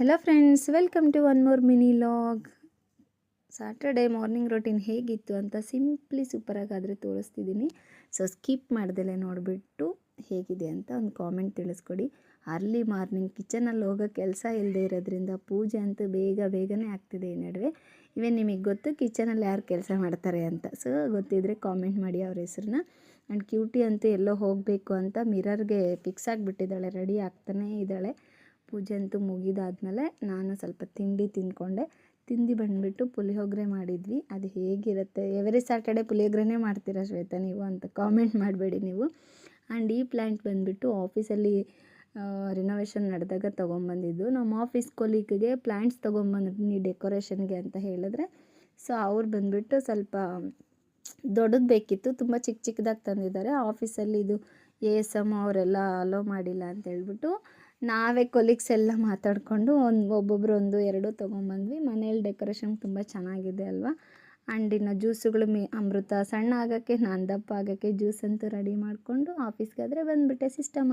Hello friends, welcome to one more mini vlog. Saturday morning routine ಹೇಗಿತ್ತು ಅಂತ simply ಸೂಪರಾಗಾದರೆ ತೋರಿಸ್ತಿದ್ದೀನಿ. ಸೊ ಸ್ಕಿಪ್ ಮಾಡ್ದಲೇ ನೋಡಿಬಿಟ್ಟು ಹೇಗಿದೆ ಅಂತ ಒಂದು ಕಾಮೆಂಟ್ ತಿಳಿಸ್ಕೊಡಿ. ಅರ್ಲಿ ಮಾರ್ನಿಂಗ್ ಕಿಚನಲ್ಲಿ ಹೋಗೋ ಕೆಲಸ ಇಲ್ಲದೆ ಇರೋದ್ರಿಂದ ಪೂಜೆ ಅಂತೂ ಬೇಗನೆ ಆಗ್ತಿದೆ ಈ ನಡುವೆ. ಇವನ್ ನಿಮಗೆ ಗೊತ್ತು ಕಿಚನಲ್ಲಿ ಯಾರು ಕೆಲಸ ಮಾಡ್ತಾರೆ ಅಂತ. ಸೊ ಗೊತ್ತಿದ್ದರೆ ಕಾಮೆಂಟ್ ಮಾಡಿ ಅವ್ರ ಹೆಸ್ರನ್ನ. ಆ್ಯಂಡ್ ಕ್ಯೂಟಿ ಅಂತೂ ಎಲ್ಲೋ ಹೋಗಬೇಕು ಅಂತ ಮಿರರ್ಗೆ ಫಿಕ್ಸ್ ಆಗಿಬಿಟ್ಟಿದ್ದಾಳೆ, ರೆಡಿ ಆಗ್ತಾನೇ ಇದ್ದಾಳೆ. ಪೂಜೆ ಅಂತೂ ಮುಗಿದಾದ್ಮೇಲೆ ನಾನು ಸ್ವಲ್ಪ ತಿಂಡಿ ತಿಂದ್ಕೊಂಡೆ. ತಿಂದು ಬಂದುಬಿಟ್ಟು ಪುಳಿಯೋಗರೆ ಮಾಡಿದ್ವಿ. ಅದು ಹೇಗಿರುತ್ತೆ, ಎವ್ರಿ ಸ್ಯಾಟರ್ಡೇ ಪುಳಿಯೋಗರೆನೇ ಮಾಡ್ತೀರಾ ಶ್ವೇತಾ ನೀವು ಅಂತ ಕಾಮೆಂಟ್ ಮಾಡಬೇಡಿ ನೀವು. ಆ್ಯಂಡ್ ಈ ಪ್ಲ್ಯಾಂಟ್ ಬಂದುಬಿಟ್ಟು ಆಫೀಸಲ್ಲಿ ರಿನೋವೇಷನ್ ನಡೆದಾಗ ತೊಗೊಂಬಂದಿದ್ದು. ನಮ್ಮ ಆಫೀಸ್ ಕೊಲೀಗಿಗೆ ಪ್ಲ್ಯಾಂಟ್ಸ್ ತೊಗೊಂಬಂದಿದ್ದೀನಿ ಡೆಕೋರೇಷನ್ಗೆ ಅಂತ ಹೇಳಿದ್ರೆ, ಸೊ ಅವ್ರು ಬಂದುಬಿಟ್ಟು ಸ್ವಲ್ಪ ದೊಡ್ಡದು ಬೇಕಿತ್ತು, ತುಂಬ ಚಿಕ್ಕದಾಗಿ ತಂದಿದ್ದಾರೆ. ಆಫೀಸಲ್ಲಿ ಇದು ASM ಅವರೆಲ್ಲ ಅಲೋ ಮಾಡಿಲ್ಲ ಅಂತ ಹೇಳ್ಬಿಟ್ಟು ನಾವೇ ಕೊಲೀಗ್ಸ್ ಎಲ್ಲ ಮಾತಾಡಿಕೊಂಡು ಒಬ್ಬೊಬ್ಬರು 1-2 ತೊಗೊಂಬಂದ್ವಿ. ಮನೇಲಿ ಡೆಕೋರೇಷನ್ ತುಂಬ ಚೆನ್ನಾಗಿದೆ ಅಲ್ವಾ. ಆ್ಯಂಡ್ ಇನ್ನು ಜ್ಯೂಸುಗಳು ಅಮೃತ ಸಣ್ಣ ಆಗೋಕ್ಕೆ, ನಾನು ದಪ್ಪ ಆಗೋಕ್ಕೆ ಜ್ಯೂಸ್ ಅಂತೂ ರೆಡಿ ಮಾಡಿಕೊಂಡು ಆಫೀಸ್ಗಾದರೆ ಬಂದುಬಿಟ್ಟೆ. ಸಿಸ್ಟಮ್